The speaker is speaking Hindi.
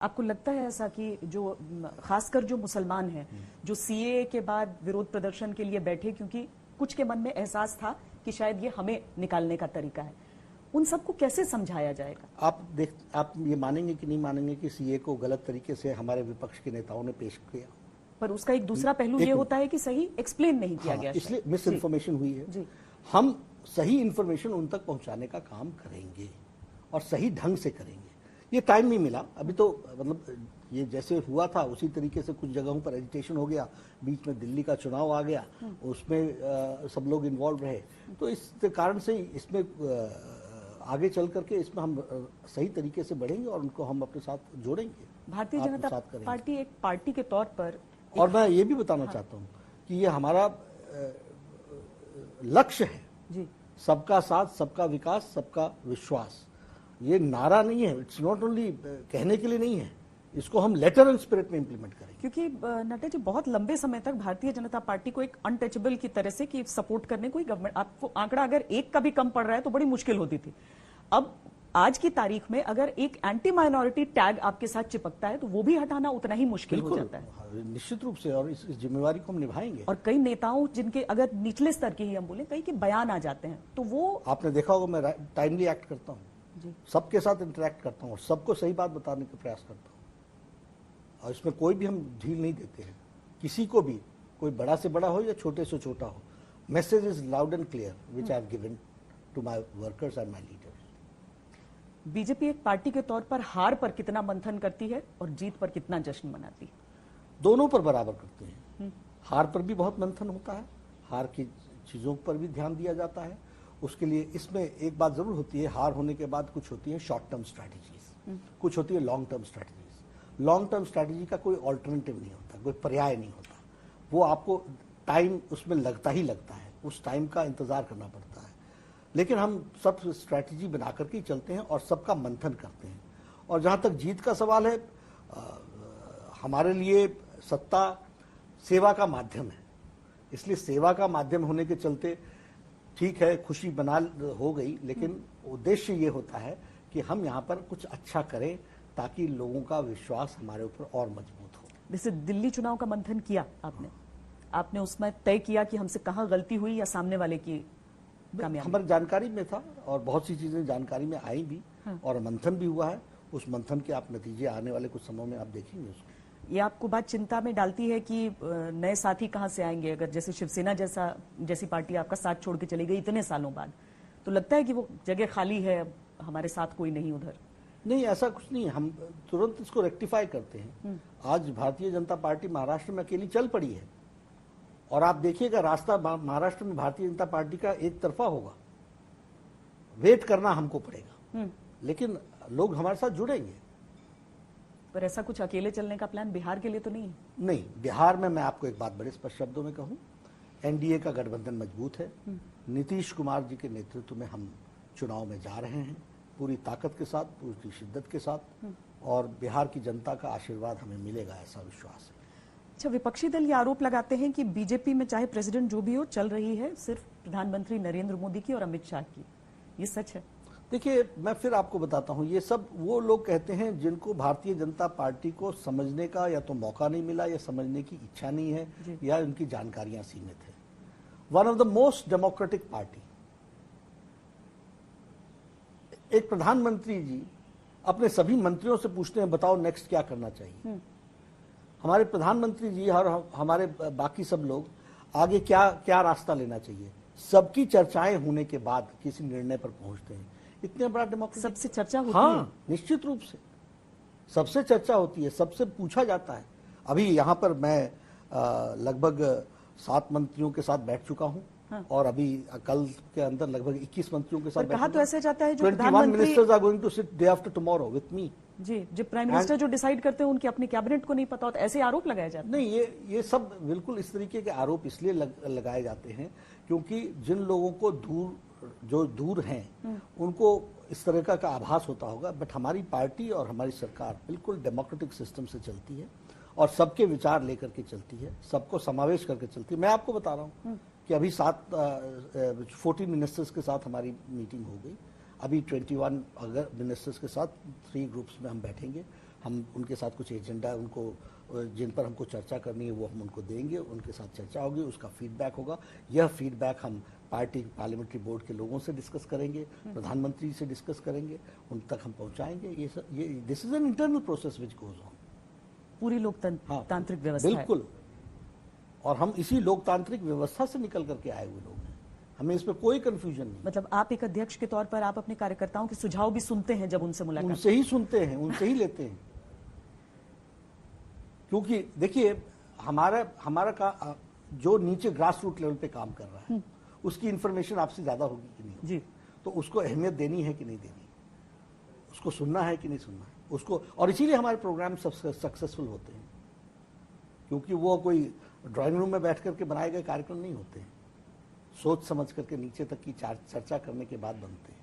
आपको लगता है ऐसा कि जो खासकर जो मुसलमान हैं जो सीएए के बाद विरोध प्रदर्शन के लिए बैठे, क्योंकि कुछ के मन में एहसास था कि शायद ये हमें निकालने का तरीका है, उन सबको कैसे समझाया जाएगा? आप ये मानेंगे कि नहीं मानेंगे कि सीए को गलत तरीके से हमारे विपक्ष के नेताओं ने पेश किया, पर उसका एक दूसरा पहलू ये होता है कि सही एक्सप्लेन नहीं किया गया, इसलिए मिस इन्फॉर्मेशन हुई है। हम सही इन्फॉर्मेशन उन तक पहुंचाने का काम करेंगे और सही ढंग से करेंगे। ये टाइम नहीं मिला अभी, तो मतलब ये जैसे हुआ था उसी तरीके से कुछ जगहों पर एजिटेशन हो गया, बीच में दिल्ली का चुनाव आ गया, उसमें सब लोग इन्वॉल्व रहे, तो इस कारण से इसमें आगे चल करके इसमें हम सही तरीके से बढ़ेंगे और उनको हम अपने साथ जोड़ेंगे। भारतीय जनता पार्टी एक पार्टी के तौर पर, और मैं ये भी बताना चाहता हूँ कि ये हमारा लक्ष्य है जी, सबका साथ, सबका विकास, सबका विश्वास। ये नारा नहीं है, इट्स नॉट ओनली कहने के लिए नहीं है, इसको हम लेटर एंड स्पिरिट में इंप्लीमेंट करेंगे। क्योंकि नड्डा जी बहुत लंबे समय तक भारतीय जनता पार्टी को एक अनटचेबल की तरह से कि सपोर्ट करने कोई गवर्नमेंट, आपको आंकड़ा अगर एक का भी कम पड़ रहा है तो बड़ी मुश्किल होती थी। अब आज की तारीख में अगर एक एंटी माइनॉरिटी टैग आपके साथ चिपकता है तो वो भी हटाना उतना ही मुश्किल हो जाता है। निश्चित रूप से, और इस जिम्मेवारी को हम निभाएंगे। और कई नेताओं जिनके अगर निचले स्तर के ही हम बोले, कई के बयान आ जाते हैं, तो वो आपने देखा होगा मैं टाइमली एक्ट करता हूँ, सबके साथ इंटरेक्ट करता हूँ और सबको सही बात बताने का प्रयास करता हूँ, और इसमें कोई भी हम ढील नहीं देते हैं किसी को भी, कोई बड़ा से बड़ा हो या छोटे से छोटा हो। Message is loud and clear which I have given to my workers and my leaders. BJP एक पार्टी के तौर पर हार पर कितना मंथन करती है और जीत पर कितना जश्न मनाती है? दोनों पर बराबर करते हैं। हार पर भी बहुत मंथन होता है, हार की चीजों पर भी ध्यान दिया जाता है। उसके लिए इसमें एक बात जरूर होती है, हार होने के बाद कुछ होती है शॉर्ट टर्म स्ट्रैटेजीज, कुछ होती है long term strategies. Long term strategy का कोई ऑल्टरनेटिव नहीं होता, कोई पर्याय नहीं होता, वो आपको टाइम उसमें लगता ही लगता है, उस टाइम का इंतजार करना पड़ता है। लेकिन हम सब स्ट्रैटेजी बना करके ही चलते हैं और सबका मंथन करते हैं। और जहां तक जीत का सवाल है, हमारे लिए सत्ता सेवा का माध्यम है, इसलिए सेवा का माध्यम होने के चलते ठीक है, खुशी बना हो गई, लेकिन उद्देश्य ये होता है कि हम यहाँ पर कुछ अच्छा करें ताकि लोगों का विश्वास हमारे ऊपर और मजबूत हो। जैसे दिल्ली चुनाव का मंथन किया आपने उसमें तय किया कि हमसे कहाँ गलती हुई या सामने वाले की कामयाबी? हमारी जानकारी में था और बहुत सी चीजें जानकारी में आई भी, और मंथन भी हुआ है। उस मंथन के आप नतीजे आने वाले कुछ समय में आप देखेंगे उसको। ये आपको बात चिंता में डालती है कि नए साथी कहां से आएंगे? अगर जैसे शिवसेना जैसी पार्टी आपका साथ छोड़ के चली गई इतने सालों बाद, तो लगता है कि वो जगह खाली है, अब हमारे साथ कोई नहीं उधर? नहीं, ऐसा कुछ नहीं, हम तुरंत इसको रेक्टिफाई करते हैं। आज भारतीय जनता पार्टी महाराष्ट्र में अकेली चल पड़ी है, और आप देखिएगा रास्ता महाराष्ट्र में भारतीय जनता पार्टी का एक तरफा होगा। वेट करना हमको पड़ेगा, लेकिन लोग हमारे साथ जुड़ेंगे। पर ऐसा कुछ अकेले चलने का प्लान बिहार के लिए तो नहीं है? नहीं, बिहार में मैं आपको एक बात बड़े स्पष्ट शब्दों में कहूं, एनडीए का गठबंधन मजबूत है। नीतीश कुमार जी के नेतृत्व में हम चुनाव में जा रहे हैं, पूरी ताकत के साथ, पूरी शिद्दत के साथ, और बिहार की जनता का आशीर्वाद हमें मिलेगा, ऐसा विश्वास है। अच्छा, विपक्षी दल ये आरोप लगाते हैं कि बीजेपी में चाहे प्रेसिडेंट जो भी हो, चल रही है सिर्फ प्रधानमंत्री नरेंद्र मोदी की और अमित शाह की। ये सच है? देखिए, मैं फिर आपको बताता हूं, ये सब वो लोग कहते हैं जिनको भारतीय जनता पार्टी को समझने का या तो मौका नहीं मिला, या समझने की इच्छा नहीं है, या उनकी जानकारियां सीमित है। One of the most democratic party, एक प्रधानमंत्री जी अपने सभी मंत्रियों से पूछते हैं बताओ नेक्स्ट क्या करना चाहिए। हमारे प्रधानमंत्री जी और हमारे बाकी सब लोग आगे क्या क्या रास्ता लेना चाहिए, सबकी चर्चाएं होने के बाद किसी निर्णय पर पहुंचते हैं। इतने बड़ा डेमोक्रेसी, सबसे चर्चा होती है? है? निश्चित रूप से सबसे चर्चा होती है, सबसे पूछा जाता है। अभी यहाँ पर मैं लगभग 7 मंत्रियों के साथ बैठ चुका हूँ, और अभी कल के अंदर लगभग 21 मंत्रियों के साथ कहा तो ऐसे जाता है जो 21 ministers are going to sit day after tomorrow with me. जी, जो प्राइम मिनिस्टर जो डिसाइड करते हैं उनकी अपनी कैबिनेट को नहीं पता होता, ऐसे आरोप लगाए जाते हैं? नहीं, ये सब बिल्कुल इस तरीके के आरोप इसलिए लगाए जाते हैं क्योंकि जिन लोगों को जो दूर हैं उनको इस तरह का आभास होता होगा, बट हमारी पार्टी और हमारी सरकार बिल्कुल डेमोक्रेटिक सिस्टम से चलती है और सबके विचार लेकर के चलती है, सबको समावेश करके चलती है। मैं आपको बता रहा हूँ कि अभी 14 मिनिस्टर्स के साथ हमारी मीटिंग हो गई, अभी 21 अगर मिनिस्टर्स के साथ 3 ग्रुप्स में हम बैठेंगे। हम उनके साथ कुछ एजेंडा उनको जिन पर हमको चर्चा करनी है वो हम उनको देंगे, उनके साथ चर्चा होगी, उसका फीडबैक होगा। यह फीडबैक हम पार्टी पार्लियामेंट्री बोर्ड के लोगों से डिस्कस करेंगे, प्रधानमंत्री से डिस्कस करेंगे, उन तक हम पहुंचाएंगे। ये this is an internal process which goes on. पूरी लोकतांत्रिक व्यवस्था है। बिल्कुल, और हम इसी लोकतांत्रिक व्यवस्था से निकल करके आए हुए लोग हैं, हमें इसमें कोई कंफ्यूजन नहीं। मतलब आप एक अध्यक्ष के तौर पर आप अपने कार्यकर्ताओं के सुझाव भी सुनते हैं जब उनसे मुलाकात? उनसे ही सुनते हैं, उनसे ही लेते हैं, क्योंकि देखिए हमारा का जो नीचे ग्रास रूट लेवल पे काम कर रहा है उसकी इंफॉर्मेशन आपसे ज्यादा होगी कि नहीं जी, तो उसको अहमियत देनी है कि नहीं देनी, उसको सुनना है कि नहीं सुनना है उसको। और इसीलिए हमारे प्रोग्राम सक्सेसफुल होते हैं, क्योंकि वो कोई ड्राइंग रूम में बैठ करके बनाए गए कार्यक्रम नहीं होते हैं, सोच समझ करके नीचे तक की चर्चा करने के बाद बनते हैं।